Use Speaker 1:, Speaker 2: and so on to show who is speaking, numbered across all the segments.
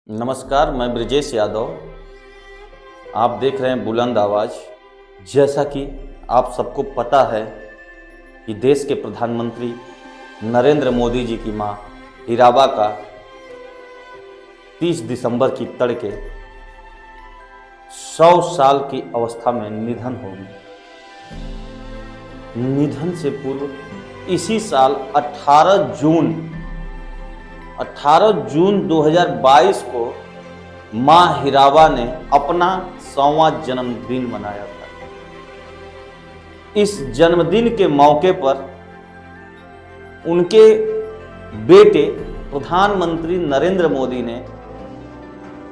Speaker 1: नमस्कार, मैं ब्रिजेश यादव। आप देख रहे हैं बुलंद आवाज़। जैसा कि आप सबको पता है कि देश के प्रधानमंत्री नरेंद्र मोदी जी की मां हीराबा का 30 दिसंबर की तड़के 100 साल की अवस्था में निधन हो गया। निधन से पूर्व इसी साल 18 जून 2022 को मां हीराबा ने अपना 100वां जन्मदिन मनाया था। इस जन्मदिन के मौके पर उनके बेटे प्रधानमंत्री नरेंद्र मोदी ने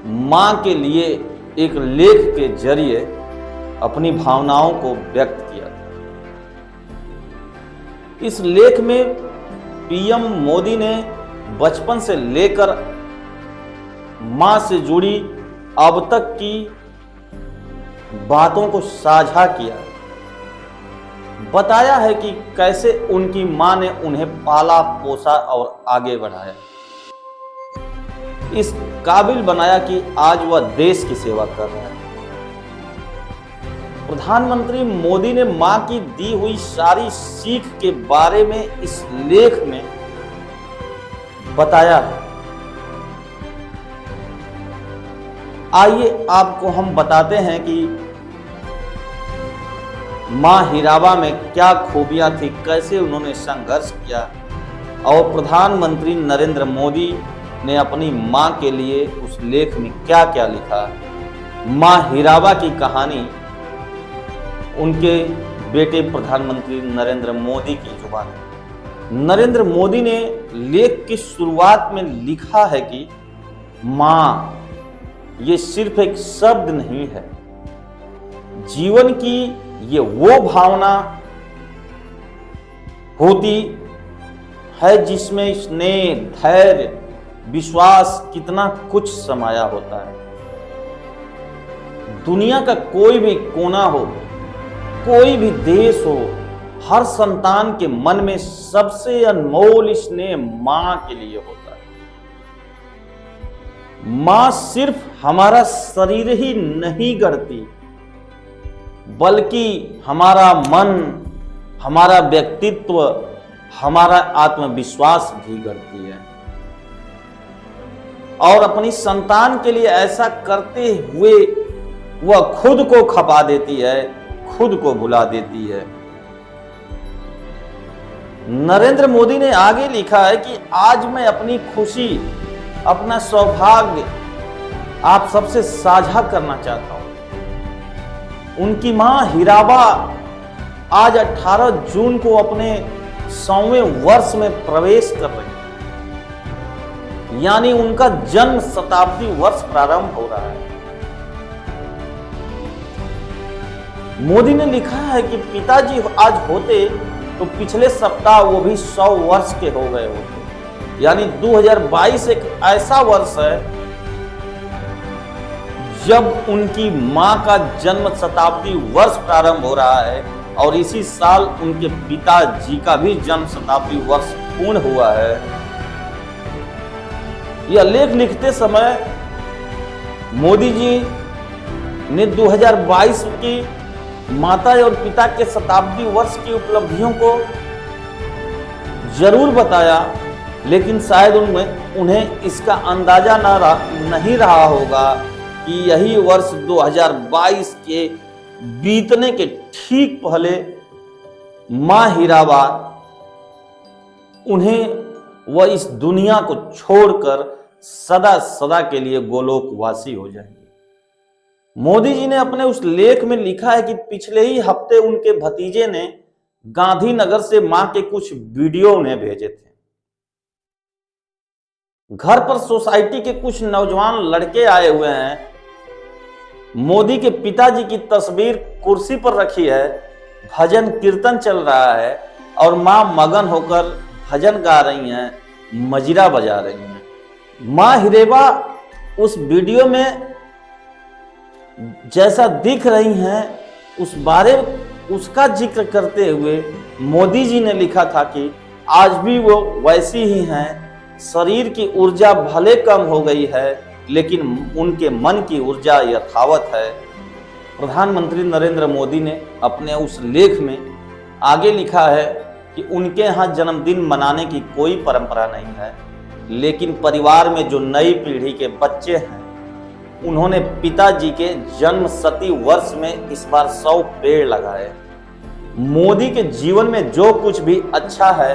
Speaker 1: मां के लिए एक लेख के जरिए अपनी भावनाओं को व्यक्त किया। इस लेख में पीएम मोदी ने बचपन से लेकर मां से जुड़ी अब तक की बातों को साझा किया। बताया है कि कैसे उनकी मां ने उन्हें पाला पोसा और आगे बढ़ाया, इस काबिल बनाया कि आज वह देश की सेवा कर रहा है। प्रधानमंत्री मोदी ने मां की दी हुई सारी सीख के बारे में इस लेख में बताया है। आइए आपको हम बताते हैं कि मां हीराबा में क्या खूबियां थी, कैसे उन्होंने संघर्ष किया और प्रधानमंत्री नरेंद्र मोदी ने अपनी मां के लिए उस लेख में क्या क्या लिखा। मां हीराबा की कहानी उनके बेटे प्रधानमंत्री नरेंद्र मोदी की जुबान है। नरेंद्र मोदी ने लेख की शुरुआत में लिखा है कि मां ये सिर्फ एक शब्द नहीं है, जीवन की ये वो भावना होती है जिसमें स्नेह, धैर्य, विश्वास कितना कुछ समाया होता है। दुनिया का कोई भी कोना हो, कोई भी देश हो, हर संतान के मन में सबसे अनमोल स्नेह मां के लिए होता है। मां सिर्फ हमारा शरीर ही नहीं गढ़ती, बल्कि हमारा मन, हमारा व्यक्तित्व, हमारा आत्मविश्वास भी गढ़ती है। और अपनी संतान के लिए ऐसा करते हुए वह खुद को खपा देती है, खुद को भुला देती है। नरेंद्र मोदी ने आगे लिखा है कि आज मैं अपनी खुशी, अपना सौभाग्य आप सबसे साझा करना चाहता हूं। उनकी मां हीराबा आज 18 जून को अपने 100वें वर्ष में प्रवेश कर रही है, यानी उनका जन्म शताब्दी वर्ष प्रारंभ हो रहा है। मोदी ने लिखा है कि पिताजी आज होते तो पिछले सप्ताह वो भी 100 वर्ष के हो गए होते, यानी 2022 एक ऐसा वर्ष है जब उनकी मां का जन्म शताब्दी वर्ष प्रारंभ हो रहा है और इसी साल उनके पिताजी का भी जन्म शताब्दी वर्ष पूर्ण हुआ है। यह लेख लिखते समय मोदी जी ने 2022 की माता और पिता के शताब्दी वर्ष की उपलब्धियों को जरूर बताया, लेकिन शायद उन्हें इसका अंदाजा नहीं रहा होगा कि यही वर्ष 2022 के बीतने के ठीक पहले मां हीराबा उन्हें वह इस दुनिया को छोड़कर सदा सदा के लिए गोलोकवासी हो जाएंगे। मोदी जी ने अपने उस लेख में लिखा है कि पिछले ही हफ्ते उनके भतीजे ने गांधीनगर से मां के कुछ वीडियो उन्हें भेजे थे। घर पर सोसाइटी के कुछ नौजवान लड़के आए हुए हैं। मोदी के पिताजी की तस्वीर कुर्सी पर रखी है, भजन कीर्तन चल रहा है और मां मगन होकर भजन गा रही हैं, मजीरा बजा रही हैं। मां हीराबा उस वीडियो में जैसा दिख रही हैं उसका जिक्र करते हुए मोदी जी ने लिखा था कि आज भी वो वैसी ही हैं। शरीर की ऊर्जा भले कम हो गई है, लेकिन उनके मन की ऊर्जा यथावत है। प्रधानमंत्री नरेंद्र मोदी ने अपने उस लेख में आगे लिखा है कि उनके यहाँ जन्मदिन मनाने की कोई परंपरा नहीं है, लेकिन परिवार में जो नई पीढ़ी के बच्चे हैं, उन्होंने पिताजी के जन्म शती वर्ष में इस बार 100 पेड़ लगाए। मोदी के जीवन में जो कुछ भी अच्छा है,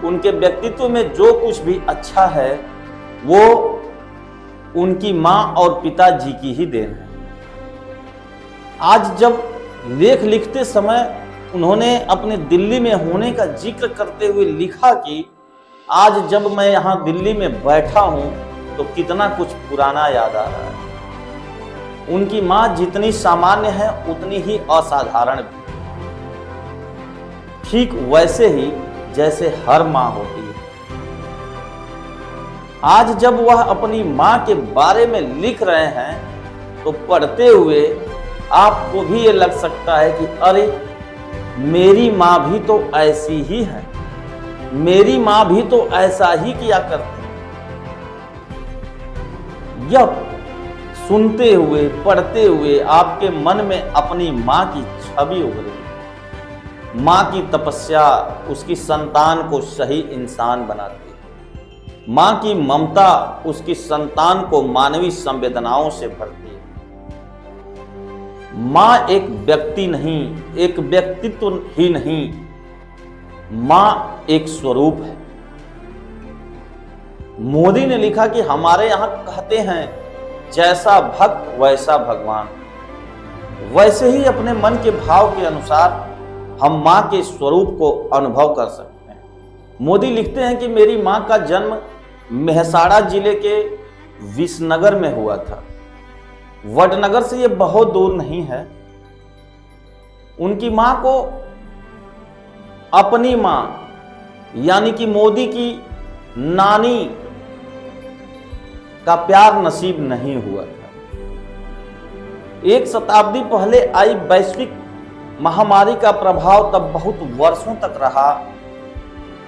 Speaker 1: उनके व्यक्तित्व में जो कुछ भी अच्छा है, वो उनकी मां और पिताजी की ही देन है। आज जब लेख लिखते समय उन्होंने अपने दिल्ली में होने का जिक्र करते हुए लिखा कि आज जब मैं यहाँ दिल्ली में बैठा हूं तो कितना कुछ पुराना याद आ रहा है। उनकी मां जितनी सामान्य है उतनी ही असाधारण भी, ठीक वैसे ही जैसे हर मां होती है। आज जब वह अपनी मां के बारे में लिख रहे हैं तो पढ़ते हुए आपको भी ये लग सकता है कि अरे मेरी मां भी तो ऐसी ही है, मेरी मां भी तो ऐसा ही किया करती है। यह सुनते हुए पढ़ते हुए आपके मन में अपनी मां की छवि उभरेगी। मां की तपस्या उसकी संतान को सही इंसान बनाती है। मां की ममता उसकी संतान को मानवीय संवेदनाओं से भरती है। मां एक व्यक्ति नहीं, एक व्यक्तित्व ही नहीं, मां एक स्वरूप है। मोदी ने लिखा कि हमारे यहां कहते हैं जैसा भक्त वैसा भगवान। वैसे ही अपने मन के भाव के अनुसार हम मां के स्वरूप को अनुभव कर सकते हैं। मोदी लिखते हैं कि मेरी मां का जन्म मेहसाणा जिले के विसनगर में हुआ था। वडनगर से यह बहुत दूर नहीं है। उनकी मां को अपनी मां यानी कि मोदी की नानी का प्यार नसीब नहीं हुआ था। एक शताब्दी पहले आई वैश्विक महामारी का प्रभाव तब बहुत वर्षों तक रहा।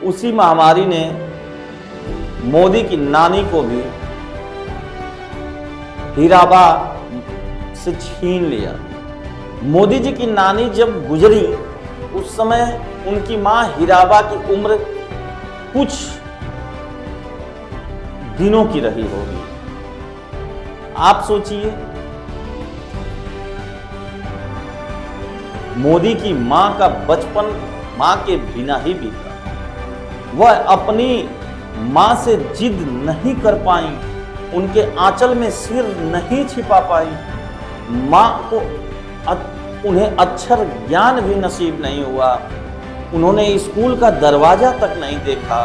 Speaker 1: उसी महामारी ने मोदी की नानी को भी हीराबा से छीन लिया। मोदी जी की नानी जब गुजरी उस समय उनकी मां हीराबा की उम्र कुछ दिनों की रही होगी। आप सोचिए, मोदी की मां का बचपन मां के बिना ही बीता। वह अपनी मां से जिद नहीं कर पाई, उनके आंचल में सिर नहीं छिपा पाई। मां को उन्हें अक्षर ज्ञान भी नसीब नहीं हुआ। उन्होंने स्कूल का दरवाजा तक नहीं देखा।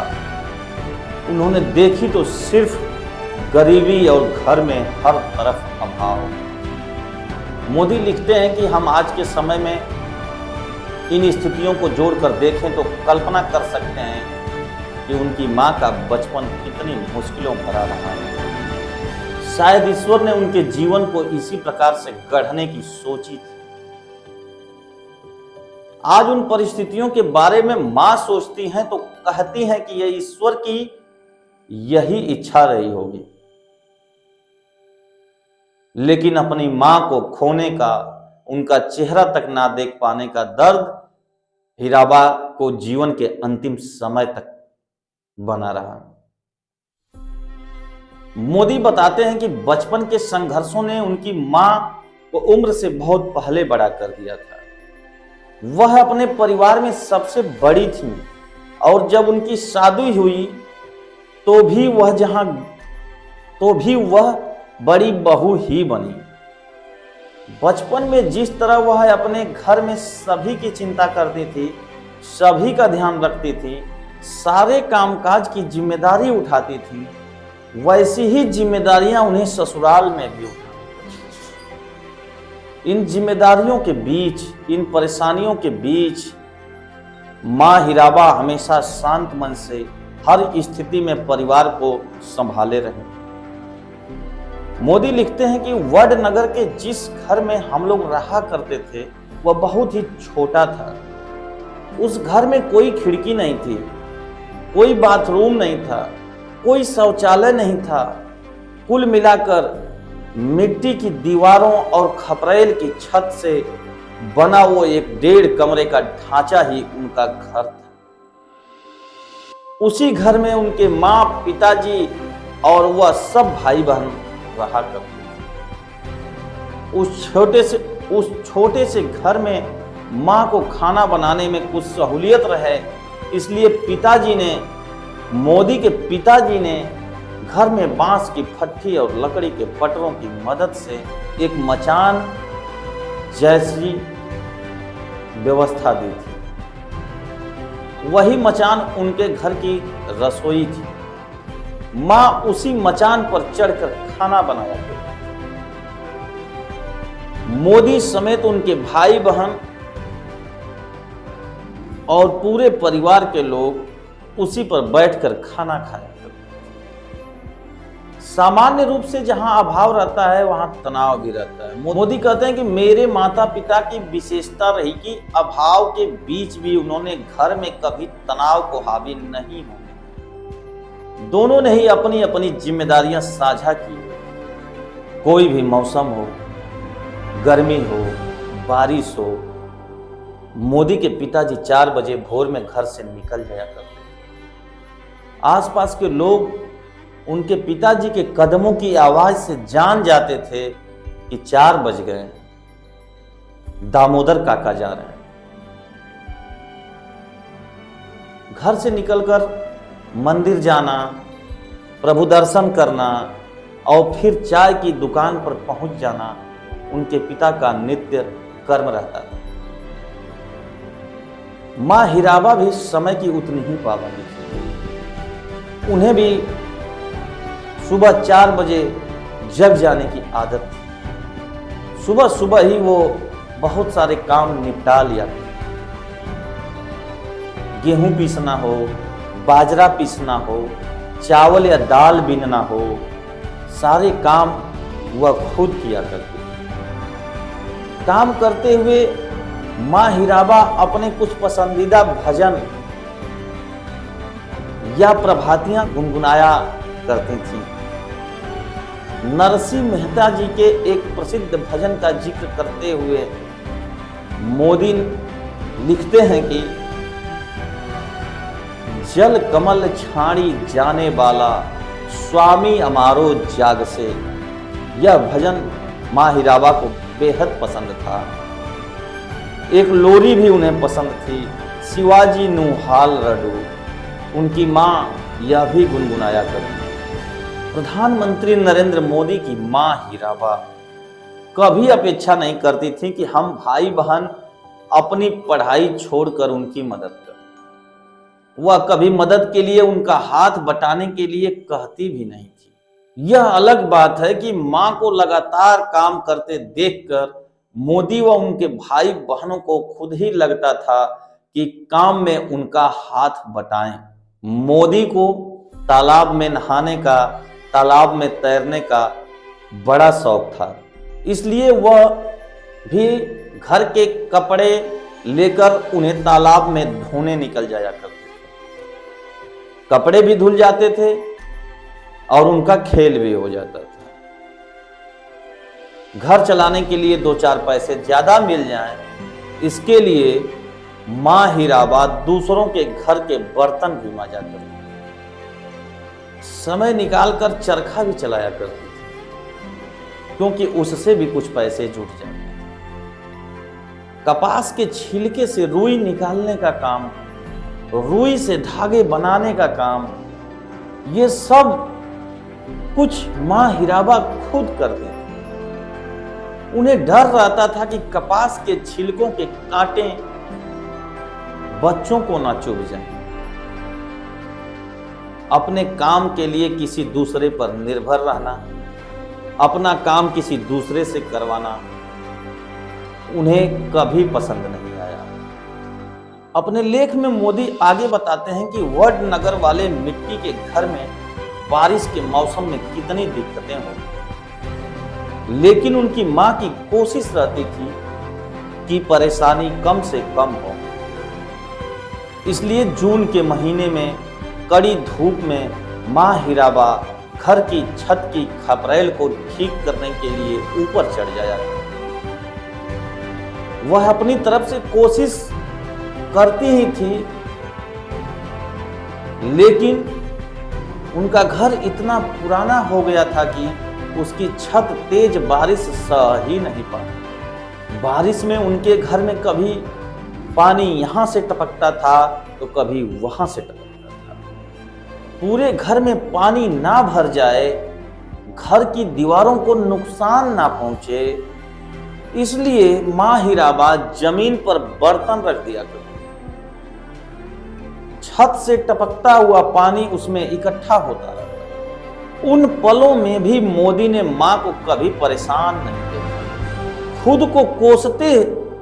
Speaker 1: उन्होंने देखी तो सिर्फ गरीबी और घर में हर तरफ अभाव। मोदी लिखते हैं कि हम आज के समय में इन स्थितियों को जोड़कर देखें तो कल्पना कर सकते हैं कि उनकी मां का बचपन कितनी मुश्किलों भरा रहा है। शायद ईश्वर ने उनके जीवन को इसी प्रकार से गढ़ने की सोची थी। आज उन परिस्थितियों के बारे में मां सोचती हैं तो कहती हैं कि यह ईश्वर की यही इच्छा रही होगी। लेकिन अपनी मां को खोने का, उनका चेहरा तक ना देख पाने का दर्द हीराबा को जीवन के अंतिम समय तक बना रहा। मोदी बताते हैं कि बचपन के संघर्षों ने उनकी मां को उम्र से बहुत पहले बड़ा कर दिया था। वह अपने परिवार में सबसे बड़ी थी और जब उनकी शादी हुई तो भी वह बड़ी बहू ही बनी। बचपन में जिस तरह वह अपने घर में सभी की चिंता करती थी, सभी का ध्यान रखती थी, सारे कामकाज की जिम्मेदारी उठाती थी, वैसी ही जिम्मेदारियां उन्हें ससुराल में भी उठाती। इन जिम्मेदारियों के बीच, इन परेशानियों के बीच मां हीराबा हमेशा शांत मन से हर स्थिति में परिवार को संभाले रहे। मोदी लिखते हैं कि वडनगर के जिस घर में हम लोग रहा करते थे वह बहुत ही छोटा था। उस घर में कोई खिड़की नहीं थी। कोई बाथरूम नहीं था, कोई शौचालय नहीं था। कुल मिलाकर मिट्टी की दीवारों और खपरेल की छत से बना वो एक 1.5 कमरे का ढांचा ही उनका घर था। उसी घर में उनके माँ, पिताजी और वह सब भाई बहन रहा करते थे। उस छोटे से घर में माँ को खाना बनाने में कुछ सहूलियत रहे, इसलिए मोदी के पिताजी ने घर में बांस की फट्टी और लकड़ी के पटरों की मदद से एक मचान जैसी व्यवस्था दी थी। वही मचान उनके घर की रसोई थी। माँ उसी मचान पर चढ़कर खाना बनाया करती। मोदी समेत उनके भाई बहन और पूरे परिवार के लोग उसी पर बैठकर खाना खाया करते। सामान्य रूप से जहां अभाव रहता है वहां तनाव भी रहता है। मोदी कहते हैं कि मेरे माता पिता की विशेषता रही कि अभाव के बीच भी उन्होंने घर में कभी तनाव को हावी नहीं होने। दोनों ने ही अपनी अपनी जिम्मेदारियां साझा की। कोई भी मौसम हो, गर्मी हो, बारिश हो, मोदी के पिताजी 4 बजे भोर में घर से निकल जाया करते। आसपास के लोग उनके पिताजी के कदमों की आवाज से जान जाते थे कि 4 बज गए, दामोदर काका जा रहे हैं। घर से निकलकर मंदिर जाना, प्रभु दर्शन करना और फिर चाय की दुकान पर पहुंच जाना उनके पिता का नित्य कर्म रहता था। मां हीराबा भी समय की उतनी ही पाबंदी थी। उन्हें भी सुबह 4 बजे जग जाने की आदत थी। सुबह सुबह ही वो बहुत सारे काम निपटा लिया। गेहूं पीसना हो, बाजरा पीसना हो, चावल या दाल बीनना हो, सारे काम वह खुद किया करती। काम करते हुए मां हीराबा अपने कुछ पसंदीदा भजन या प्रभातियां गुनगुनाया करती थी। नरसिंह मेहता जी के एक प्रसिद्ध भजन का जिक्र करते हुए मोदी लिखते हैं कि जल कमल छाड़ी जाने वाला स्वामी अमारो जाग से। यह भजन मां हीराबा को बेहद पसंद था। एक लोरी भी उन्हें पसंद थी, शिवाजी नुहाल रडू। उनकी मां यह भी गुनगुनाया करती। प्रधानमंत्री नरेंद्र मोदी की मां हीराबा कभी अपेक्षा नहीं करती थी कि हम भाई बहन अपनी पढ़ाई छोड़कर उनकी मदद करें। वह कभी मदद के लिए उनका हाथ बटाने के लिए कहती भी नहीं थी। यह अलग बात है कि मां को लगातार काम करते देखकर मोदी व उनके भाई बहनों को खुद ही लगता था कि काम में उनका हाथ बटाएं। मोदी को तालाब में नहाने का, तालाब में तैरने का बड़ा शौक था, इसलिए वह भी घर के कपड़े लेकर उन्हें तालाब में धोने निकल जाया करते थे। कपड़े भी धुल जाते थे और उनका खेल भी हो जाता था। घर चलाने के लिए 2-4 पैसे ज्यादा मिल जाएं, इसके लिए मां हीराबा दूसरों के घर के बर्तन भी मांजा करती, समय निकालकर चरखा भी चलाया करती थी, क्योंकि उससे भी कुछ पैसे जुट जाते। कपास के छिलके से रुई निकालने का काम, रुई से धागे बनाने का काम, ये सब कुछ मां हीराबा खुद करती थी। उन्हें डर रहता था कि कपास के छिलकों के कांटे बच्चों को ना चुभ जाएं। अपने काम के लिए किसी दूसरे पर निर्भर रहना, अपना काम किसी दूसरे से करवाना उन्हें कभी पसंद नहीं आया। अपने लेख में मोदी आगे बताते हैं कि वडनगर वाले मिट्टी के घर में बारिश के मौसम में कितनी दिक्कतें होती, लेकिन उनकी मां की कोशिश रहती थी कि परेशानी कम से कम हो। इसलिए जून के महीने में कड़ी धूप में मां हीराबा घर की छत की खपरेल को ठीक करने के लिए ऊपर चढ़ जाया। वह अपनी तरफ से कोशिश करती ही थी, लेकिन उनका घर इतना पुराना हो गया था कि उसकी छत तेज बारिश सह ही नहीं पाती। बारिश में उनके घर में कभी पानी यहां से टपकता था तो कभी वहां से टपकता था। पूरे घर में पानी ना भर जाए, घर की दीवारों को नुकसान ना पहुंचे, इसलिए मां हीराबा जमीन पर बर्तन रख दिया करती। छत से टपकता हुआ पानी उसमें इकट्ठा होता रहा। उन पलों में भी मोदी ने मां को कभी परेशान नहीं देखा, खुद को कोसते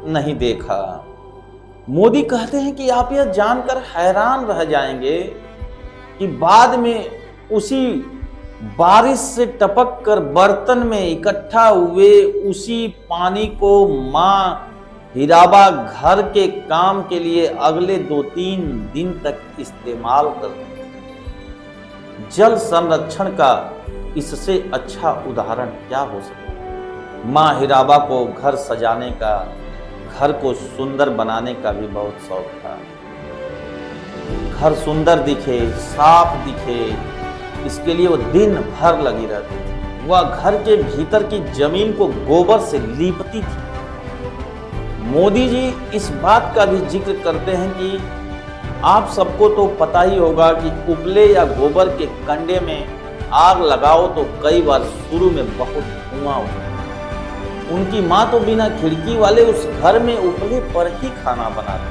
Speaker 1: नहीं देखा। मोदी कहते हैं कि आप यह जानकर हैरान रह जाएंगे कि बाद में उसी बारिश से टपक कर बर्तन में इकट्ठा हुए उसी पानी को मां हीराबा घर के काम के लिए अगले 2-3 दिन तक इस्तेमाल करती थी। जल संरक्षण का इससे अच्छा उदाहरण क्या हो सकता। मां हीराबा को घर सजाने का, घर को सुंदर बनाने का भी बहुत शौक था। घर सुंदर दिखे, साफ दिखे, इसके लिए वो दिन भर लगी रहती। वह घर के भीतर की जमीन को गोबर से लीपती थी। मोदी जी इस बात का भी जिक्र करते हैं कि आप सबको तो पता ही होगा कि उपले या गोबर के कंडे में आग लगाओ तो कई बार शुरू में बहुत धुआं उठता। उनकी मां तो बिना खिड़की वाले उस घर में उपले पर ही खाना बनाती।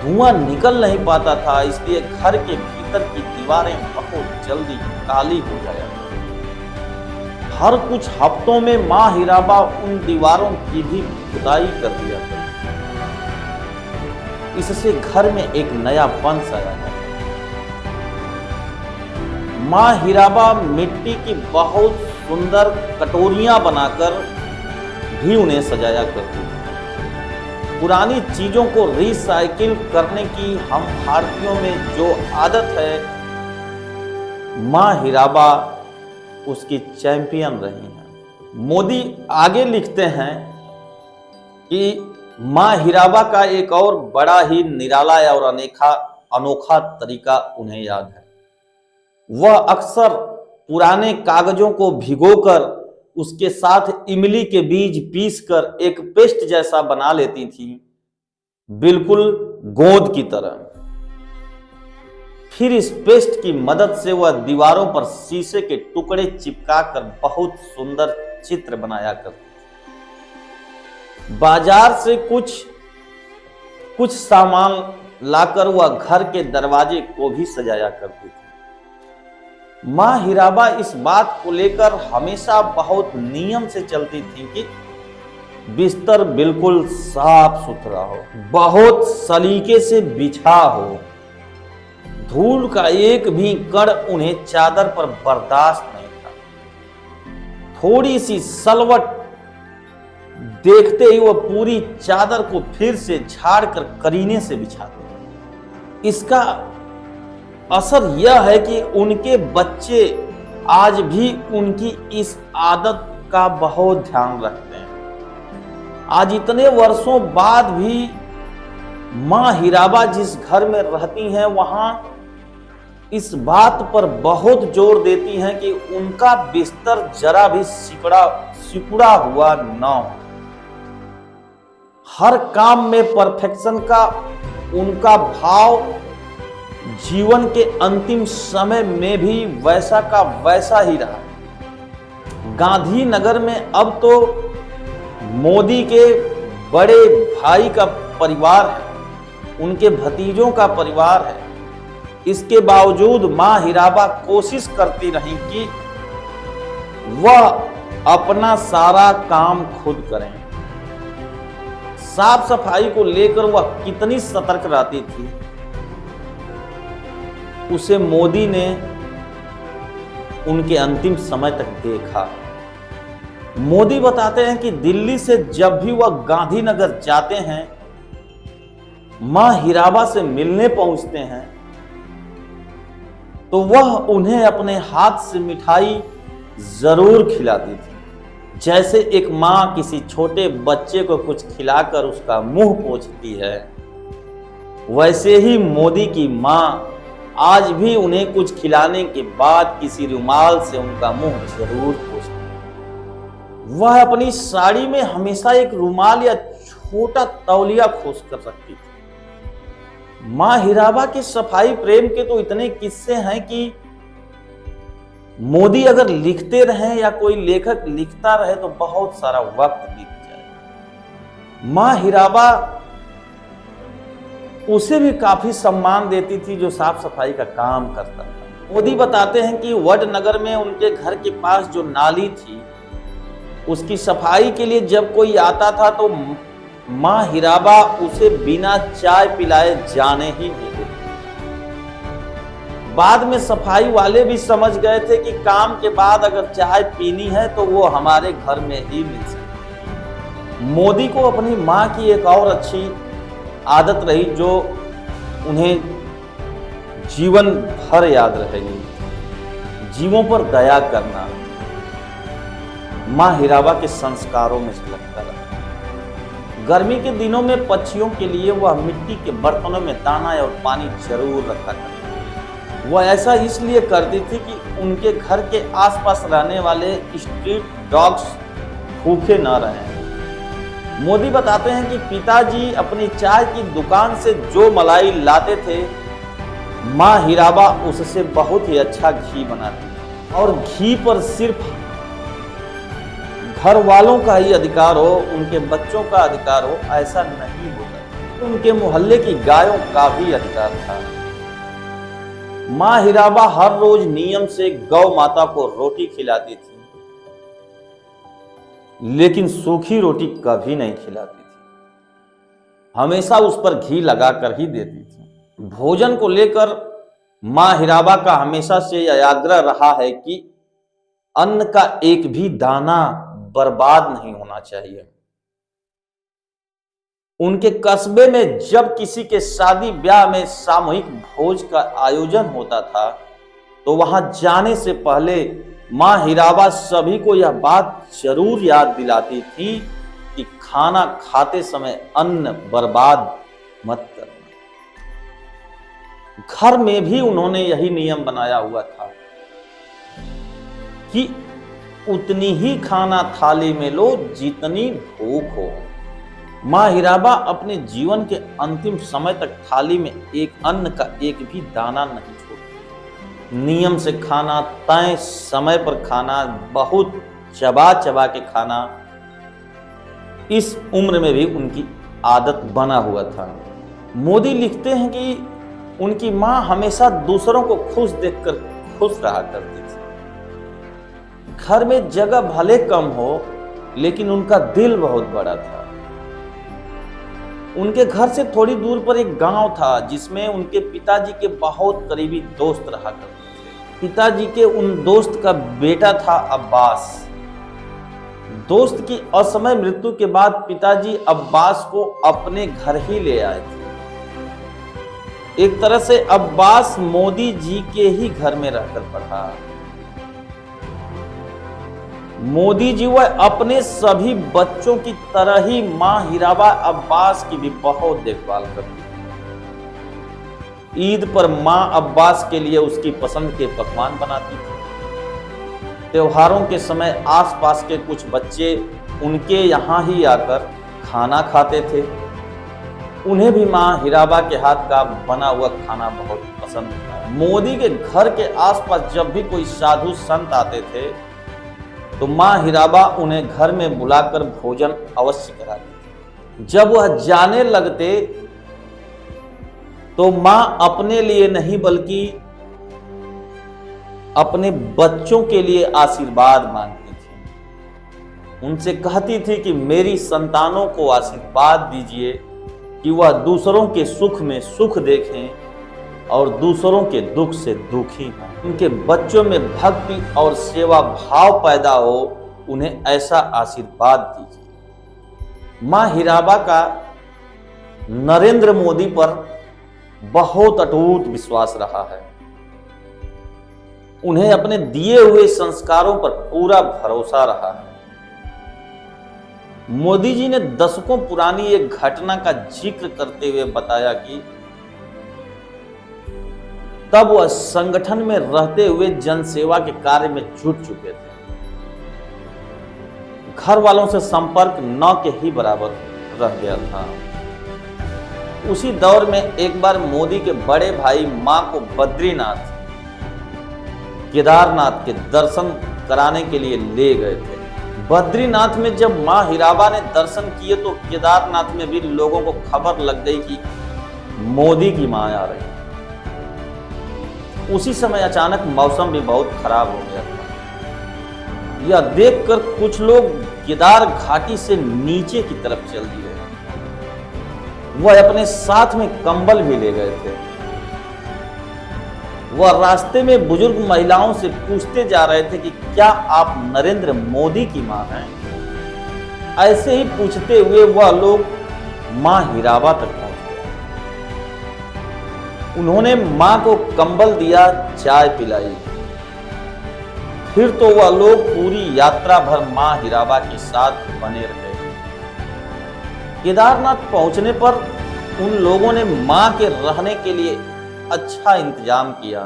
Speaker 1: धुआं निकल नहीं पाता था, इसलिए घर के भीतर की दीवारें बहुत जल्दी काली हो जाया। हर कुछ हफ्तों में मां हीराबा उन दीवारों की भी खुदाई कर दिया करती। इससे घर में एक नयापन सा आया। मां हीराबा मिट्टी की बहुत सुंदर कटोरियां बनाकर भी उन्हें सजाया करती। पुरानी चीजों को रिसाइकिल करने की हम भारतीयों में जो आदत है, मां हीराबा उसकी चैंपियन रही हैं। मोदी आगे लिखते हैं कि मां हीराबा का एक और बड़ा ही निराला और अनोखा तरीका उन्हें याद है। वह अक्सर पुराने कागजों को भिगोकर उसके साथ इमली के बीज पीसकर एक पेस्ट जैसा बना लेती थी, बिल्कुल गोंद की तरह। फिर इस पेस्ट की मदद से वह दीवारों पर शीशे के टुकड़े चिपकाकर बहुत सुंदर चित्र बनाया करती थी। बाजार से कुछ सामान लाकर वह घर के दरवाजे को भी सजाया करती थी। मां हीराबा इस बात को लेकर हमेशा बहुत नियम से चलती थी कि बिस्तर बिल्कुल साफ सुथरा हो, बहुत सलीके से बिछा हो, धूल का एक भी कण उन्हें चादर पर बर्दाश्त नहीं था। थोड़ी सी सलवट देखते ही वह पूरी चादर को फिर से झाड़कर करीने से बिछाते। इसका असर यह है कि उनके बच्चे आज भी उनकी इस आदत का बहुत ध्यान रखते हैं। आज इतने वर्षों बाद भी मां हीराबा जिस घर में रहती हैं, वहां इस बात पर बहुत जोर देती हैं कि उनका बिस्तर जरा भी सिकुड़ा हुआ न हो। हर काम में परफेक्शन का उनका भाव जीवन के अंतिम समय में भी वैसा का वैसा ही रहा। गांधीनगर में अब तो मोदी के बड़े भाई का परिवार है, उनके भतीजों का परिवार है। इसके बावजूद मां हीराबा कोशिश करती रही कि वह अपना सारा काम खुद करें। साफ सफाई को लेकर वह कितनी सतर्क रहती थी, उसे मोदी ने उनके अंतिम समय तक देखा। मोदी बताते हैं कि दिल्ली से जब भी वह गांधीनगर जाते हैं मां हीराबा से मिलने पहुंचते हैं तो वह उन्हें अपने हाथ से मिठाई जरूर खिलाती थी। जैसे एक मां किसी छोटे बच्चे को कुछ खिलाकर उसका मुंह पोंछती है, वैसे ही मोदी की मां आज भी उन्हें कुछ खिलाने के बाद किसी रुमाल से उनका मुंह जरूर पोंछती है। वह अपनी साड़ी में हमेशा एक रुमाल या छोटा तौलिया खोस कर रखती थी। मां हीराबा के सफाई प्रेम के तो इतने किस्से हैं कि मोदी अगर लिखते रहे या कोई लेखक लिखता रहे तो बहुत सारा वक्त बीत जाए। मां हीराबा उसे भी काफी सम्मान देती थी जो साफ सफाई का काम करता था। मोदी बताते हैं कि वडनगर में उनके घर के पास जो नाली थी उसकी सफाई के लिए जब कोई आता था तो मां हीराबा उसे बिना चाय पिलाए जाने ही नहीं देती। बाद में सफाई वाले भी समझ गए थे कि काम के बाद अगर चाय पीनी है तो वो हमारे घर में ही मिल सकती। मोदी को अपनी मां की एक और अच्छी आदत रही जो उन्हें जीवन भर याद रहेगी, जीवों पर दया करना मां हीराबा के संस्कारों में झलकता रहा। गर्मी के दिनों में पक्षियों के लिए वह मिट्टी के बर्तनों में दाना और पानी जरूर रखा करती। वह ऐसा इसलिए करती थी कि उनके घर के आसपास रहने वाले स्ट्रीट डॉग्स भूखे न रहें। मोदी बताते हैं कि पिताजी अपनी चाय की दुकान से जो मलाई लाते थे मां हीराबा उससे बहुत ही अच्छा घी बनाती और घी पर सिर्फ घर वालों का ही अधिकार हो, उनके बच्चों का अधिकार हो, ऐसा नहीं होता। उनके मोहल्ले की गायों का भी अधिकार था। मां हीराबा हर रोज नियम से गौ माता को रोटी खिलाती थी, लेकिन सूखी रोटी कभी नहीं खिलाती थी, हमेशा उस पर घी लगाकर ही देती थी। भोजन को लेकर मां हीराबा का हमेशा से यह आग्रह रहा है कि अन्न का एक भी दाना बर्बाद नहीं होना चाहिए। उनके कस्बे में जब किसी के शादी ब्याह में सामूहिक भोज का आयोजन होता था तो वहां जाने से पहले मां हीराबा सभी को यह बात जरूर याद दिलाती थी कि खाना खाते समय अन्न बर्बाद मत करना। घर में भी उन्होंने यही नियम बनाया हुआ था कि उतनी ही खाना थाली में लो जितनी भूख हो। मां हीराबा अपने जीवन के अंतिम समय तक थाली में एक अन्न का एक भी दाना नहीं छोड़ी। नियम से खाना, तय समय पर खाना, बहुत चबा चबा के खाना, इस उम्र में भी उनकी आदत बना हुआ था। मोदी लिखते हैं कि उनकी मां हमेशा दूसरों को खुश देखकर खुश रहा करती थी। घर में जगह भले कम हो लेकिन उनका दिल बहुत बड़ा था। उनके घर से थोड़ी दूर पर एक गांव था जिसमें उनके पिताजी के बहुत करीबी दोस्त रहा करते थे। पिताजी के उन दोस्त का बेटा था अब्बास। दोस्त की असमय मृत्यु के बाद पिताजी अब्बास को अपने घर ही ले आए थे। एक तरह से अब्बास मोदी जी के ही घर में रहकर पढ़ा। मोदी जी वह अपने सभी बच्चों की तरह ही मां हीराबा अब्बास की भी बहुत देखभाल करती थी। ईद पर मां अब्बास के लिए उसकी पसंद के पकवान बनाती थी। त्योहारों के समय आसपास के कुछ बच्चे उनके यहाँ ही आकर खाना खाते थे। उन्हें भी मां हीराबा के हाथ का बना हुआ खाना बहुत पसंद था। मोदी के घर के आसपास जब भी कोई साधु संत आते थे तो मां हीराबा उन्हें घर में बुलाकर भोजन अवश्य कराती। जब वह जाने लगते तो मां अपने लिए नहीं बल्कि अपने बच्चों के लिए आशीर्वाद मांगती थी। उनसे कहती थी कि मेरी संतानों को आशीर्वाद दीजिए कि वह दूसरों के सुख में सुख देखें और दूसरों के दुख से दुखी हों। उनके बच्चों में भक्ति और सेवा भाव पैदा हो, उन्हें ऐसा आशीर्वाद दीजिए। मां हीराबा का नरेंद्र मोदी पर बहुत अटूट विश्वास रहा है। उन्हें अपने दिए हुए संस्कारों पर पूरा भरोसा रहा है। मोदी जी ने दशकों पुरानी एक घटना का जिक्र करते हुए बताया कि तब वह संगठन में रहते हुए जनसेवा के कार्य में जुट चुके थे। घर वालों से संपर्क न के ही बराबर रह गया था। उसी दौर में एक बार मोदी के बड़े भाई मां को बद्रीनाथ, केदारनाथ के दर्शन कराने के लिए ले गए थे। बद्रीनाथ में जब मां हीराबा ने दर्शन किए तो केदारनाथ में भी लोगों को खबर लग गई कि मोदी की मां आ रही है। उसी समय अचानक मौसम भी बहुत खराब हो गया था। यह देखकर कुछ लोग केदार घाटी से नीचे की तरफ चल दिए। वह अपने साथ में कंबल भी ले गए थे। वह रास्ते में बुजुर्ग महिलाओं से पूछते जा रहे थे कि क्या आप नरेंद्र मोदी की मां हैं? ऐसे ही पूछते हुए वह लोग मां हीराबा तक पहुंच गए। उन्होंने मां को कंबल दिया, चाय पिलाई। फिर तो वह लोग पूरी यात्रा भर मां हीराबा के साथ बने रहे। केदारनाथ पहुंचने पर उन लोगों ने मां के रहने के लिए अच्छा इंतजाम किया।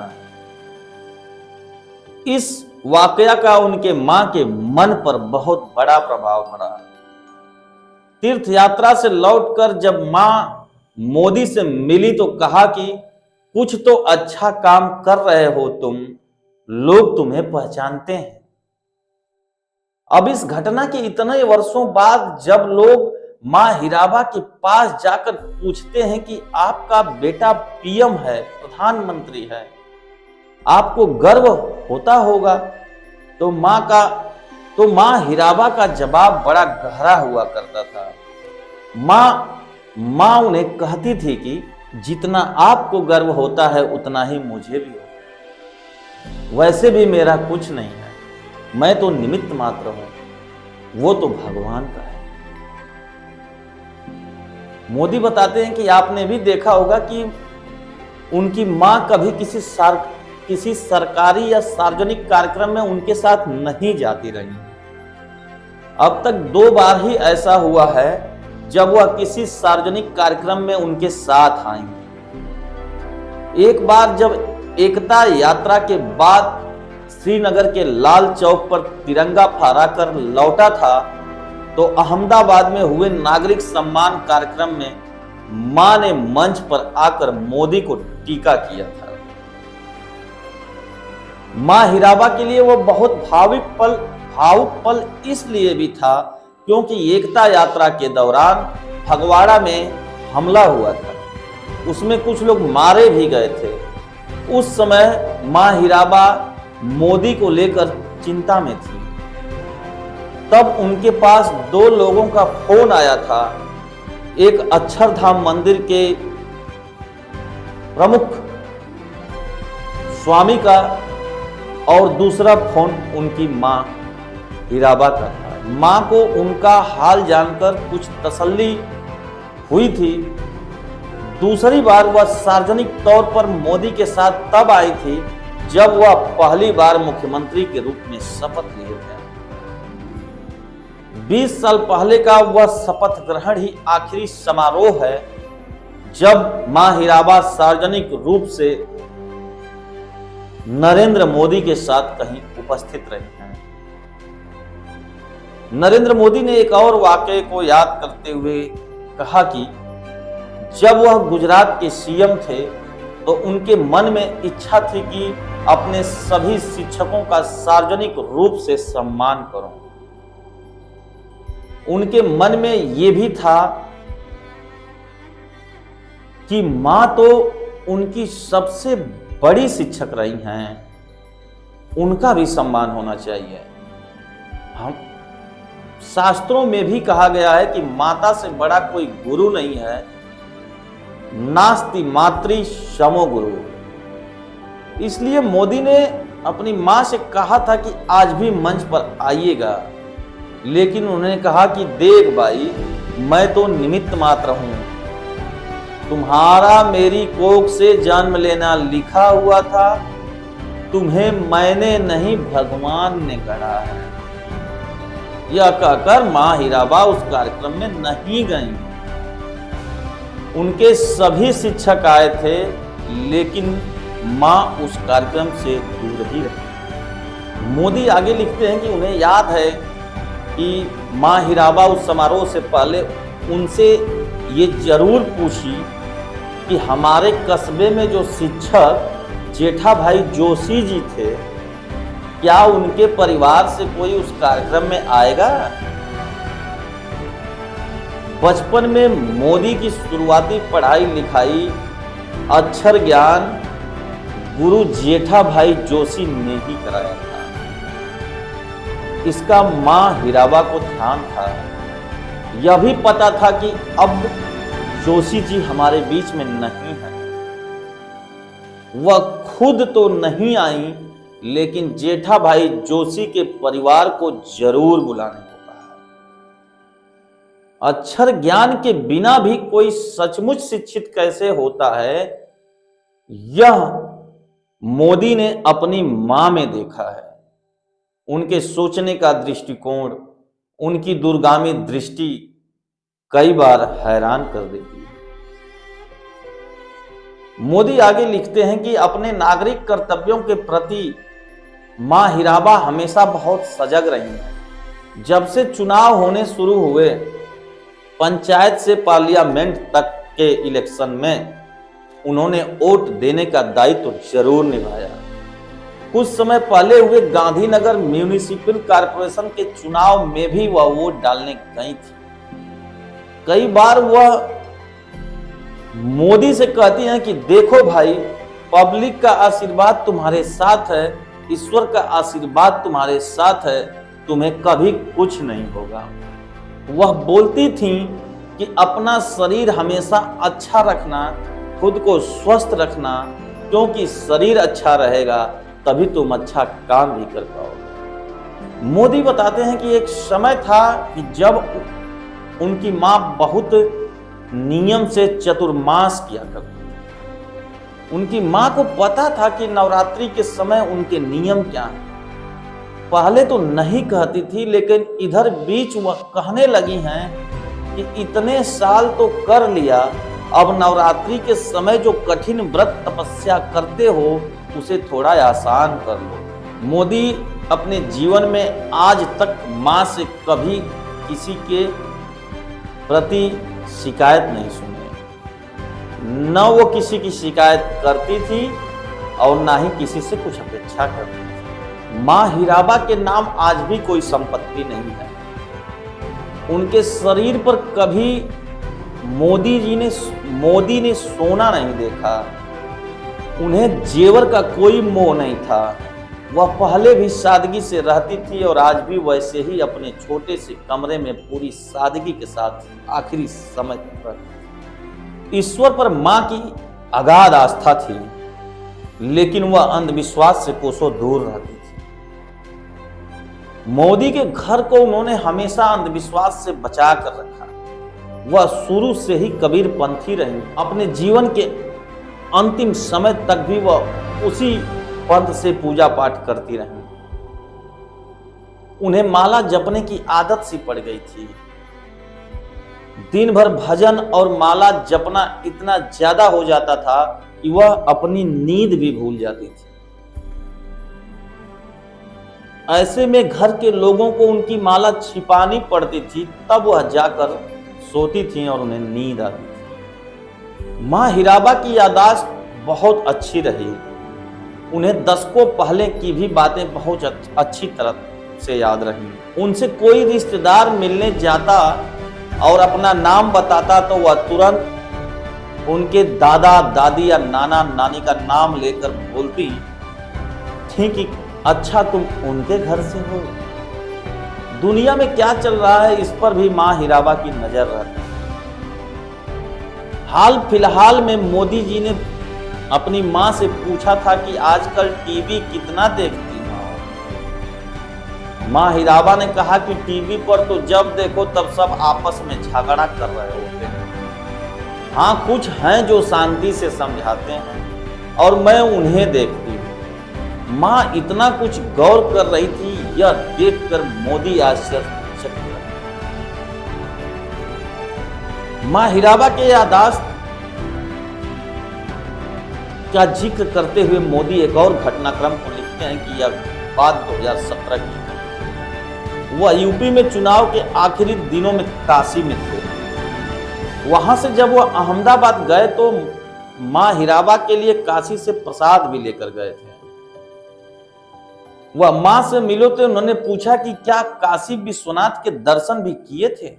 Speaker 1: इस वाकया का उनके मां के मन पर बहुत बड़ा प्रभाव पड़ा। तीर्थ यात्रा से लौटकर जब मां मोदी से मिली तो कहा कि कुछ तो अच्छा काम कर रहे हो तुम, लोग तुम्हें पहचानते हैं। अब इस घटना के इतने वर्षों बाद जब लोग मां हीराबा के पास जाकर पूछते हैं कि आपका बेटा पीएम है, प्रधानमंत्री है, आपको गर्व होता होगा, तो मां हीराबा का जवाब बड़ा गहरा हुआ करता था। मां उन्हें कहती थी कि जितना आपको गर्व होता है उतना ही मुझे भी हो। वैसे भी मेरा कुछ नहीं है, मैं तो निमित्त मात्र हूं, वो तो भगवान का है। मोदी बताते हैं कि आपने भी देखा होगा कि उनकी मां कभी किसी सरकारी या सार्वजनिक कार्यक्रम में उनके साथ नहीं जाती रही। अब तक 2 बार ही ऐसा हुआ है जब वह किसी सार्वजनिक कार्यक्रम में उनके साथ आई। एक बार जब एकता यात्रा के बाद श्रीनगर के लाल चौक पर तिरंगा फहराकर लौटा था तो अहमदाबाद में हुए नागरिक सम्मान कार्यक्रम में मां ने मंच पर आकर मोदी को टीका किया था। मां हीराबा के लिए वो बहुत भावुक पल इसलिए भी था क्योंकि एकता यात्रा के दौरान फगवाड़ा में हमला हुआ था। उसमें कुछ लोग मारे भी गए थे। उस समय मां हीराबा मोदी को लेकर चिंता में थी। तब उनके पास 2 लोगों का फोन आया था। एक अक्षरधाम मंदिर के प्रमुख स्वामी का और दूसरा फोन उनकी मां हीराबा का था। मां को उनका हाल जानकर कुछ तसल्ली हुई थी। दूसरी बार वह सार्वजनिक तौर पर मोदी के साथ तब आई थी जब वह पहली बार मुख्यमंत्री के रूप में शपथ लिए थे। 20 साल पहले का वह शपथ ग्रहण ही आखिरी समारोह है जब मां हीराबा सार्वजनिक रूप से नरेंद्र मोदी के साथ कहीं उपस्थित रहे हैं। नरेंद्र मोदी ने एक और वाकये को याद करते हुए कहा कि जब वह गुजरात के सीएम थे तो उनके मन में इच्छा थी कि अपने सभी शिक्षकों का सार्वजनिक रूप से सम्मान करूं। उनके मन में यह भी था कि मां तो उनकी सबसे बड़ी शिक्षक रही हैं, उनका भी सम्मान होना चाहिए। हम शास्त्रों में भी कहा गया है कि माता से बड़ा कोई गुरु नहीं है, नास्ति मातृ समो गुरु। इसलिए मोदी ने अपनी मां से कहा था कि आज भी मंच पर आइएगा, लेकिन उन्होंने कहा कि देख भाई, मैं तो निमित्त मात्र हूं, तुम्हारा मेरी कोख से जन्म लेना लिखा हुआ था, तुम्हें मैंने नहीं भगवान ने गढ़ा है। यह कहकर मां हीराबा उस कार्यक्रम में नहीं गईं। उनके सभी शिक्षक आए थे, लेकिन मां उस कार्यक्रम से दूर ही रही। मोदी आगे लिखते हैं कि उन्हें याद है कि मां हीराबा उस समारोह से पहले उनसे ये जरूर पूछी कि हमारे कस्बे में जो शिक्षक जेठा भाई जोशी जी थे, क्या उनके परिवार से कोई उस कार्यक्रम में आएगा। बचपन में मोदी की शुरुआती पढ़ाई लिखाई अक्षर ज्ञान गुरु जेठा भाई जोशी ने ही कराया था। इसका मां हीराबा को ध्यान था। यह भी पता था कि अब जोशी जी हमारे बीच में नहीं है। वह खुद तो नहीं आई, लेकिन जेठा भाई जोशी के परिवार को जरूर बुलाने को कहा। अक्षर ज्ञान के बिना भी कोई सचमुच शिक्षित कैसे होता है, यह मोदी ने अपनी मां में देखा है। उनके सोचने का दृष्टिकोण, उनकी दूरगामी दृष्टि कई बार हैरान कर देती है। मोदी आगे लिखते हैं कि अपने नागरिक कर्तव्यों के प्रति मां हीराबा हमेशा बहुत सजग रही हैं। जब से चुनाव होने शुरू हुए, पंचायत से पार्लियामेंट तक के इलेक्शन में उन्होंने वोट देने का दायित्व जरूर निभाया। कुछ समय पहले हुए गांधीनगर म्यूनिसिपल कॉर्पोरेशन के चुनाव में भी वह वोट डालने गई थी। कई बार वह मोदी से कहती हैं कि देखो भाई, पब्लिक का आशीर्वाद तुम्हारे साथ है, ईश्वर का आशीर्वाद तुम्हारे साथ है, तुम्हें कभी कुछ नहीं होगा। वह बोलती थीं कि अपना शरीर हमेशा अच्छा रखना, खुद को स्वस्थ रखना, क्योंकि शरीर अच्छा रहेगा तभी तुम अच्छा काम भी कर पाओगे। मोदी बताते हैं कि एक समय था कि जब उनकी मां बहुत नियम से चतुर्मास किया करती थी। उनकी मां को पता था कि नवरात्रि के समय उनके नियम क्या हैं। पहले तो नहीं कहती थी, लेकिन इधर बीच वह कहने लगी हैं कि इतने साल तो कर लिया, अब नवरात्रि के समय जो कठिन व्रत तपस्या करते हो उसे थोड़ा आसान कर लो। मोदी अपने जीवन में आज तक मां से कभी किसी के प्रति शिकायत नहीं सुनी। न वो किसी की शिकायत करती थी और ना ही किसी से कुछ अपेक्षा करती थी। मां हीराबा के नाम आज भी कोई संपत्ति नहीं है। उनके शरीर पर कभी मोदी ने सोना नहीं देखा। उन्हें जेवर का कोई मोह नहीं था। वह पहले भी सादगी से रहती थी और आज भी वैसे ही अपने छोटे से कमरे में पूरी सादगी के साथ आखिरी समय तक रहती। ईश्वर पर मां की अगाध आस्था थी, लेकिन वह अंधविश्वास से कोसों दूर रहती थी। मोदी के घर को उन्होंने हमेशा अंधविश्वास से बचा कर रखा। वह शुरू से ही कबीरपंथी रही। अपने जीवन के अंतिम समय तक भी वह उसी पंथ से पूजा पाठ करती रही। उन्हें माला जपने की आदत सी पड़ गई थी। दिन भर भजन और माला जपना इतना ज्यादा हो जाता था कि वह अपनी नींद भी भूल जाती थी। ऐसे में घर के लोगों को उनकी माला छिपानी पड़ती थी, तब वह जाकर सोती थी और उन्हें नींद आती थी। मां हीराबा की याददाश्त बहुत अच्छी रही। उन्हें दशकों पहले की भी बातें बहुत अच्छी तरह से याद रही। उनसे कोई रिश्तेदार मिलने जाता और अपना नाम बताता तो वह तुरंत उनके दादा दादी या नाना नानी का नाम लेकर बोलती थी कि अच्छा तुम उनके घर से हो। दुनिया में क्या चल रहा है इस पर भी मां हीराबा की नजर रहती। हाल फिलहाल में मोदी जी ने अपनी मां से पूछा था कि आजकल टीवी कितना देखती हो। मां हीराबा ने कहा कि टीवी पर तो जब देखो तब सब आपस में झगड़ा कर रहे होते हैं। हाँ, कुछ हैं जो शांति से समझाते हैं और मैं उन्हें देखती हूँ। माँ इतना कुछ गौर कर रही थी, यह देखकर मोदी आश्चर्यचकित रहे। माँ हीराबा के याददाश्त का जिक्र करते हुए मोदी एक और घटनाक्रम को लिखते हैं कि यह बात 2017 की है। वह यूपी में चुनाव के आखिरी दिनों में काशी में थे। वहां से जब वह अहमदाबाद गए तो मां हीराबा के लिए काशी से प्रसाद भी लेकर गए थे। वह मां से मिलो तो उन्होंने पूछा कि क्या काशी विश्वनाथ के दर्शन भी किए थे।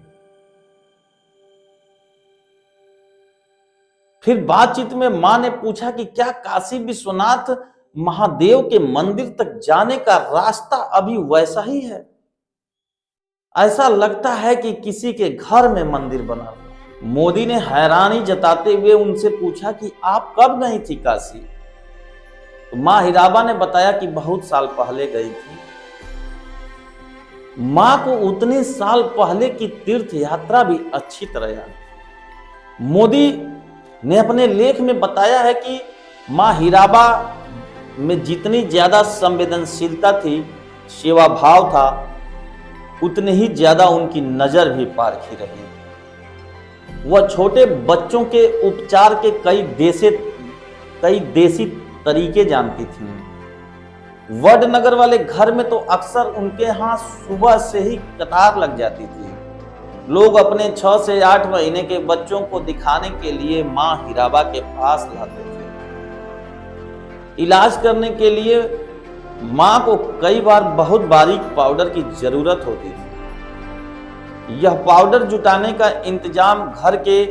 Speaker 1: फिर बातचीत में मां ने पूछा कि क्या काशी विश्वनाथ महादेव के मंदिर तक जाने का रास्ता अभी वैसा ही है? ऐसा लगता है कि किसी के घर में मंदिर बना हुआ। मोदी ने हैरानी जताते हुए उनसे पूछा कि आप कब गई थी काशी? तो मां हीराबा ने बताया कि बहुत साल पहले गई थी। मां को उतने साल पहले की तीर्थ यात्रा भी अच्छी तरह याद। मोदी ने अपने लेख में बताया है कि मां हीराबा में जितनी ज्यादा संवेदनशीलता थी, सेवा भाव था, उतनी ही ज्यादा उनकी नजर भी पारखी रही। वह छोटे बच्चों के उपचार के कई देसी तरीके जानती थी। वडनगर वाले घर में तो अक्सर उनके यहाँ सुबह से ही कतार लग जाती थी। लोग अपने 6 से 8 महीने के बच्चों को दिखाने के लिए मां हीराबा के पास लाते थे। इलाज करने के लिए मां को कई बार बहुत बारीक पाउडर की जरूरत होती थी। यह पाउडर जुटाने का इंतजाम घर के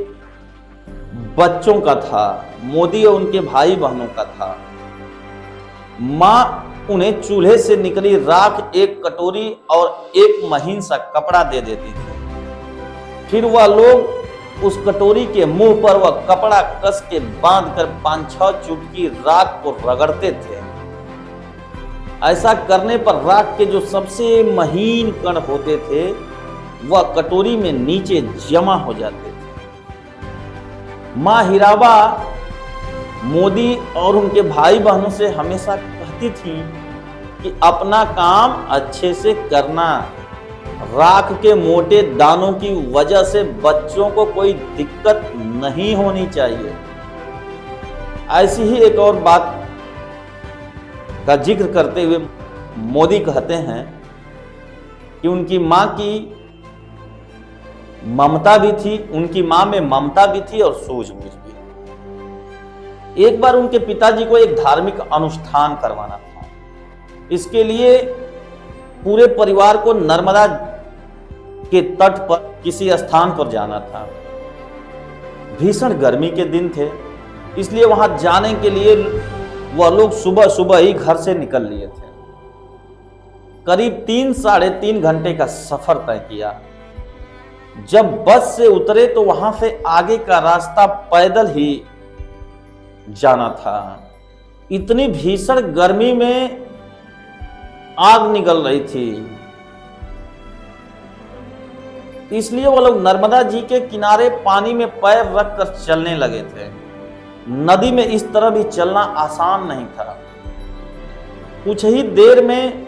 Speaker 1: बच्चों का था, मोदी और उनके भाई बहनों का था। मां उन्हें चूल्हे से निकली राख एक कटोरी और एक महीन सा कपड़ा दे देती थी। फिर वह लोग उस कटोरी के मुंह पर वह कपड़ा कस के बांधकर 5-6 चुटकी राख को रगड़ते थे। ऐसा करने पर राख के जो सबसे महीन कण होते थे वह कटोरी में नीचे जमा हो जाते थे। मां हीराबा मोदी और उनके भाई बहनों से हमेशा कहती थी कि अपना काम अच्छे से करना, राख के मोटे दानों की वजह से बच्चों को कोई दिक्कत नहीं होनी चाहिए। ऐसी ही एक और बात का जिक्र करते हुए मोदी कहते हैं कि उनकी मां की ममता भी थी, उनकी मां में ममता भी थी और सूझबूझ भी। एक बार उनके पिताजी को एक धार्मिक अनुष्ठान करवाना था। इसके लिए पूरे परिवार को नर्मदा के तट पर किसी स्थान पर जाना था। भीषण गर्मी के दिन थे, इसलिए वहां जाने के लिए वह लोग सुबह सुबह ही घर से निकल लिए थे। करीब 3-3.5 घंटे का सफर तय किया। जब बस से उतरे तो वहां से आगे का रास्ता पैदल ही जाना था। इतनी भीषण गर्मी में आग निकल रही थी, इसलिए वो लोग नर्मदा जी के किनारे पानी में पैर रखकर चलने लगे थे। नदी में इस तरह भी चलना आसान नहीं था। कुछ ही देर में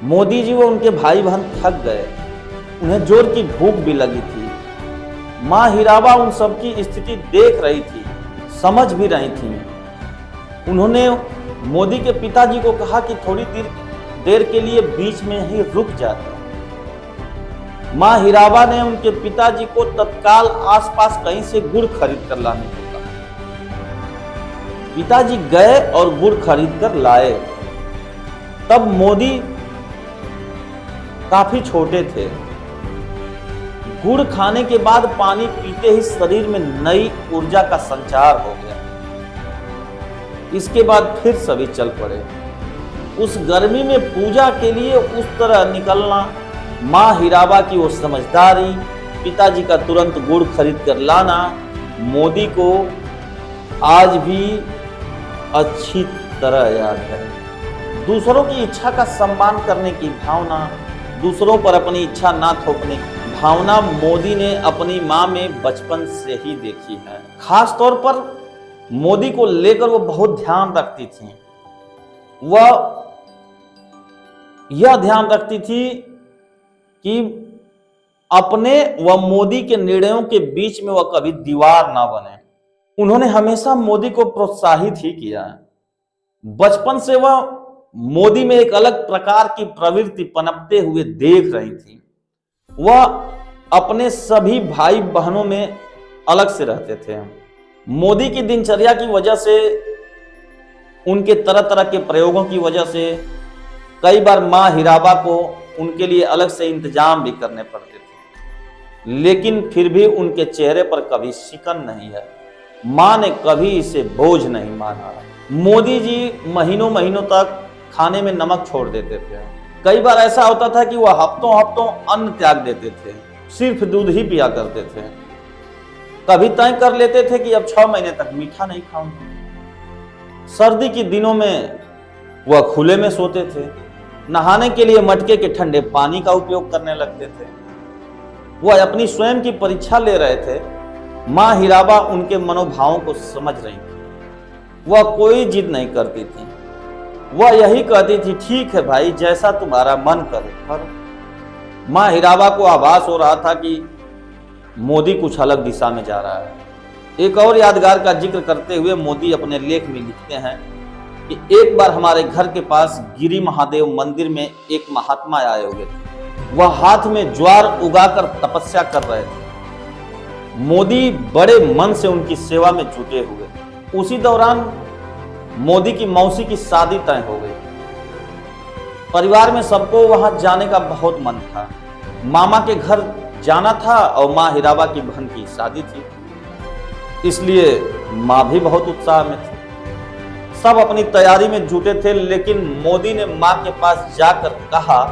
Speaker 1: मोदी जी व उनके भाई बहन थक गए। उन्हें जोर की भूख भी लगी थी। मां हीराबा उन सबकी स्थिति देख रही थी, समझ भी रही थी। उन्होंने मोदी के पिताजी को कहा कि थोड़ी देर के लिए बीच में ही रुक जाते। मां हीराबा ने उनके पिताजी को तत्काल आसपास कहीं से गुड़ खरीद कर लाने को कहा। पिताजी गए और गुड़ खरीद कर लाए। तब मोदी काफी छोटे थे। गुड़ खाने के बाद पानी पीते ही शरीर में नई ऊर्जा का संचार हो गया। इसके बाद फिर सभी चल पड़े। उस गर्मी में पूजा के लिए उस तरह निकलना, मां हीराबा की वो समझदारी, पिताजी का तुरंत गुड़ खरीद कर लाना मोदी को आज भी अच्छी तरह याद है। दूसरों की इच्छा का सम्मान करने की भावना, दूसरों पर अपनी इच्छा ना थोपने की भावना मोदी ने अपनी मां में बचपन से ही देखी है। खास तौर पर मोदी को लेकर वो बहुत ध्यान रखती थी। वह यह ध्यान रखती थी कि अपने व मोदी के निर्णयों के बीच में वह कभी दीवार ना बने। उन्होंने हमेशा मोदी को प्रोत्साहित ही किया। बचपन से वह मोदी में एक अलग प्रकार की प्रवृत्ति पनपते हुए देख रही थी। वह अपने सभी भाई बहनों में अलग से रहते थे। मोदी की दिनचर्या की वजह से, उनके तरह तरह के प्रयोगों की वजह से कई बार मां हीराबा को उनके लिए अलग से इंतजाम भी करने पड़ते थे, लेकिन फिर भी उनके चेहरे पर कभी शिकन नहीं है। मां ने कभी इसे बोझ नहीं माना। मोदी जी महीनों महीनों तक खाने में नमक छोड़ देते थे। कई बार ऐसा होता था कि वह हफ्तों हफ्तों अन्न त्याग देते थे, सिर्फ दूध ही पिया करते थे। कभी तय कर लेते थे कि अब 6 महीने तक मीठा नहीं खाऊंगा। सर्दी के दिनों में वह खुले में सोते थे। नहाने के लिए मटके के ठंडे पानी का उपयोग करने लगते थे। वह अपनी स्वयं की परीक्षा ले रहे थे। मां हीराबा उनके मनोभावों को समझ रही थी। वह कोई जिद नहीं करती थी। वह यही कहती थी, ठीक है भाई, जैसा तुम्हारा मन करे करो। मां हीराबा को आभास हो रहा था कि मोदी कुछ अलग दिशा में जा रहा है। एक और यादगार का जिक्र करते हुए मोदी अपने लेख में लिखते हैं कि एक बार हमारे घर के पास गिरी महादेव मंदिर में एक महात्मा आए हुए थे। वह हाथ में ज्वार उगाकर तपस्या कर रहे थे। मोदी बड़े मन से उनकी सेवा में जुटे हुए। उसी दौरान मोदी की मौसी की शादी तय हो गई। परिवार में सबको वहां जाने का बहुत मन था। मामा के घर जाना था और मां हीराबा की बहन की शादी थी, इसलिए मां भी बहुत उत्साह में थी। सब अपनी तैयारी में जुटे थे, लेकिन मोदी ने मां के पास जाकर कहा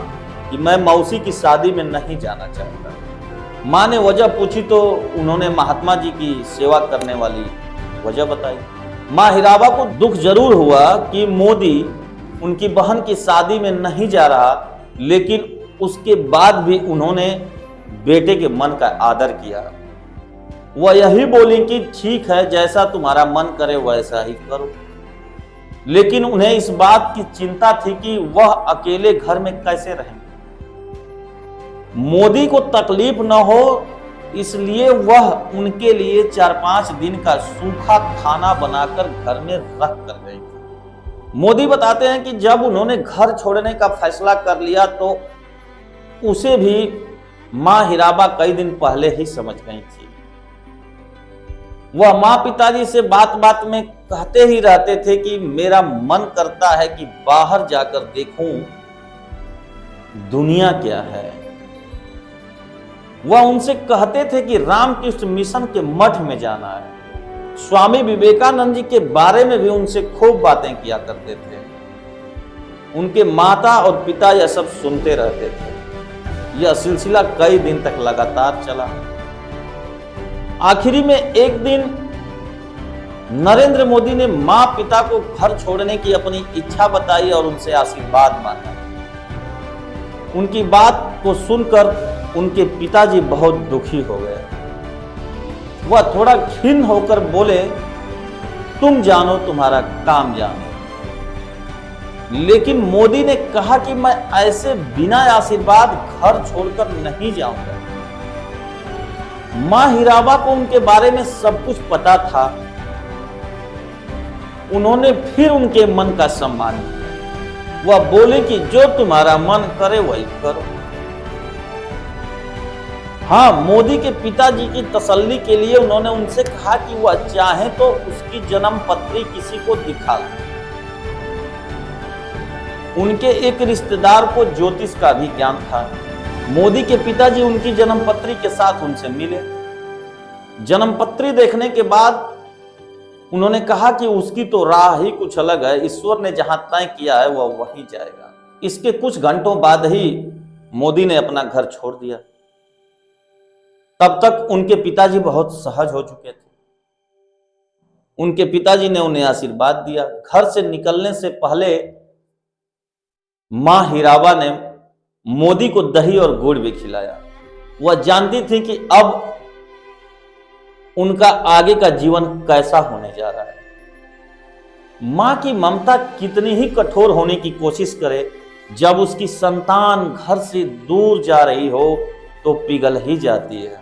Speaker 1: कि मैं मौसी की शादी में नहीं जाना चाहता। मां ने वजह पूछी तो उन्होंने महात्मा जी की सेवा करने वाली वजह बताई। मां हीराबा को दुख जरूर हुआ कि मोदी उनकी बहन की शादी में नहीं जा रहा, लेकिन उसके बाद भी उन्होंने बेटे के मन का आदर किया। वह यही बोली कि ठीक है, जैसा तुम्हारा मन करे वैसा ही करो। लेकिन उन्हें इस बात की चिंता थी कि वह अकेले घर में कैसे रहेंगे। मोदी को तकलीफ न हो, इसलिए वह उनके लिए 4-5 दिन का सूखा खाना बनाकर घर में रख कर गई। मोदी बताते हैं कि जब उन्होंने घर छोड़ने का फैसला कर लिया तो उसे भी मां हीराबा कई दिन पहले ही समझ गई थी। वह मां पिताजी से बात बात में कहते ही रहते थे कि मेरा मन करता है कि बाहर जाकर देखूं दुनिया क्या है। वह उनसे कहते थे कि रामकृष्ण मिशन के मठ में जाना है। स्वामी विवेकानंद जी के बारे में भी उनसे खूब बातें किया करते थे। उनके माता और पिता यह सब सुनते रहते थे। यह सिलसिला कई दिन तक लगातार चला। आखिरी में एक दिन नरेंद्र मोदी ने मां पिता को घर छोड़ने की अपनी इच्छा बताई और उनसे आशीर्वाद मांगा। उनकी बात को सुनकर उनके पिताजी बहुत दुखी हो गए। वह थोड़ा खिन्न होकर बोले, तुम जानो, तुम्हारा काम जानो। लेकिन मोदी ने कहा कि मैं ऐसे बिना आशीर्वाद घर छोड़कर नहीं जाऊंगा। मां हीराबा को उनके बारे में सब कुछ पता था। उन्होंने फिर उनके मन का सम्मान किया। वह बोले कि जो तुम्हारा मन करे वही करो। हाँ, मोदी के पिताजी की तसल्ली के लिए उन्होंने उनसे कहा कि वह चाहे तो उसकी जन्म पत्री किसी को दिखा दे। उनके एक रिश्तेदार को ज्योतिष का भी ज्ञान था। मोदी के पिताजी उनकी जन्म पत्री के साथ उनसे मिले। जन्म पत्री देखने के बाद उन्होंने कहा कि उसकी तो राह ही कुछ अलग है। ईश्वर ने जहां तय किया है वह वहीं जाएगा। इसके कुछ घंटों बाद ही मोदी ने अपना घर छोड़ दिया। तब तक उनके पिताजी बहुत सहज हो चुके थे। उनके पिताजी ने उन्हें आशीर्वाद दिया। घर से निकलने से पहले मां हीराबा ने मोदी को दही और गुड़ भी खिलाया। वह जानती थी कि अब उनका आगे का जीवन कैसा होने जा रहा है। मां की ममता कितनी ही कठोर होने की कोशिश करे, जब उसकी संतान घर से दूर जा रही हो तो पिघल ही जाती है।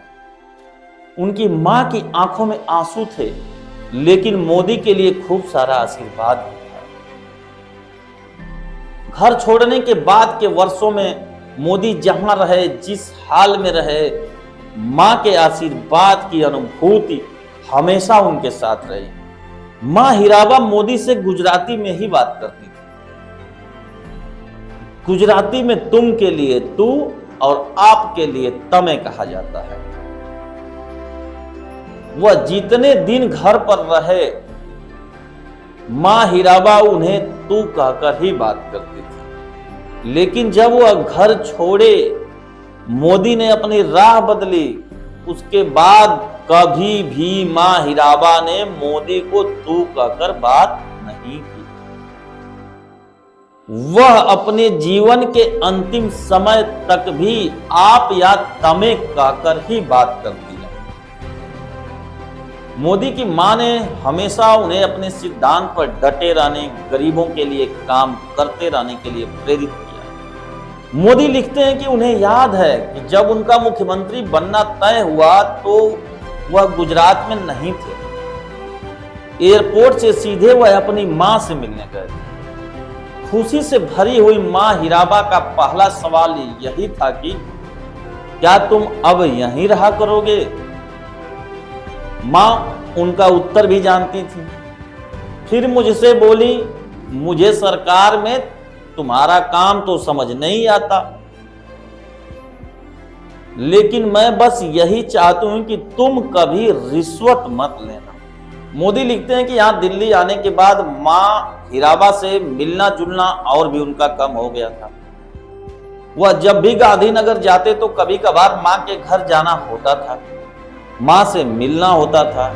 Speaker 1: उनकी मां की आंखों में आंसू थे, लेकिन मोदी के लिए खूब सारा आशीर्वाद भी था। घर छोड़ने के बाद के वर्षों में मोदी जहां रहे, जिस हाल में रहे, मां के आशीर्वाद की अनुभूति हमेशा उनके साथ रही। मां हीराबा मोदी से गुजराती में ही बात करती थी। गुजराती में तुम के लिए तू और आप के लिए तमे कहा जाता है। वह जितने दिन घर पर रहे, मां हीराबा उन्हें तू कहकर ही बात करती थी। लेकिन जब वह घर छोड़े, मोदी ने अपनी राह बदली, उसके बाद कभी भी मां हीराबा ने मोदी को तू कहकर बात नहीं की। वह अपने जीवन के अंतिम समय तक भी आप या तमे कहकर ही बात करती है। मोदी की मां ने हमेशा उन्हें अपने सिद्धांत पर डटे रहने, गरीबों के लिए काम करते रहने के लिए प्रेरित किया। मोदी लिखते हैं कि उन्हें याद है कि जब उनका मुख्यमंत्री बनना तय हुआ तो वह गुजरात में नहीं थे। एयरपोर्ट से सीधे वह अपनी मां से मिलने गए थे। खुशी से भरी हुई मां हीराबा का पहला सवाल यही था कि क्या तुम अब यहीं रहा करोगे? मां उनका उत्तर भी जानती थी। फिर मुझसे बोली, मुझे सरकार में तुम्हारा काम तो समझ नहीं आता, लेकिन मैं बस यही चाहती हूं कि तुम कभी रिश्वत मत लेना। मोदी लिखते हैं कि यहां दिल्ली आने के बाद मां हीराबा से मिलना जुलना और भी उनका कम हो गया था। वह जब भी गांधीनगर जाते तो कभी कभार मां के घर जाना होता था, मां से मिलना होता था,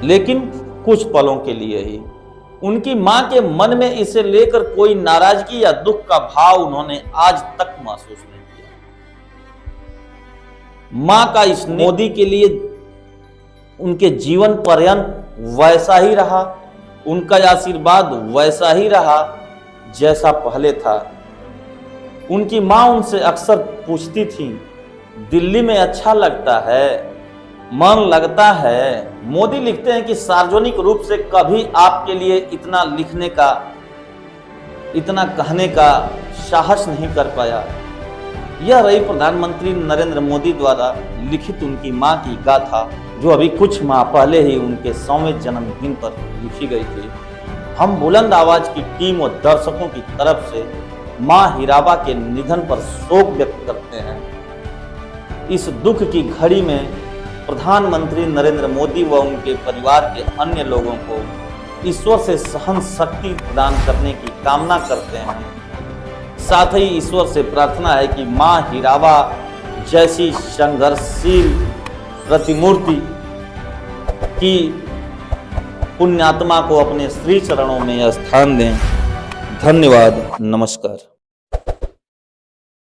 Speaker 1: लेकिन कुछ पलों के लिए ही। उनकी मां के मन में इसे लेकर कोई नाराजगी या दुख का भाव उन्होंने आज तक महसूस नहीं किया। मां का इस मोदी के लिए उनके जीवन पर्यंत वैसा ही रहा, उनका आशीर्वाद वैसा ही रहा जैसा पहले था। उनकी मां उनसे अक्सर पूछती थी, दिल्ली में अच्छा लगता है, मन लगता है? मोदी लिखते हैं कि सार्वजनिक रूप से कभी आपके लिए इतना लिखने का, इतना कहने का साहस नहीं कर पाया। यह रही प्रधानमंत्री नरेंद्र मोदी द्वारा लिखित उनकी मां की गाथा, जो अभी कुछ माह पहले ही उनके 100वें जन्मदिन पर लिखी गई थी। हम बुलंद आवाज की टीम और दर्शकों की तरफ से मां हीराबा के निधन पर शोक व्यक्त करते हैं। इस दुख की घड़ी में प्रधानमंत्री नरेंद्र मोदी व उनके परिवार के अन्य लोगों को ईश्वर से सहन शक्ति प्रदान करने की कामना करते हैं। साथ ही ईश्वर से प्रार्थना है कि मां हीराबा जैसी संघर्षशील प्रतिमूर्ति की पुण्यात्मा को अपने श्री चरणों में स्थान दें। धन्यवाद, नमस्कार।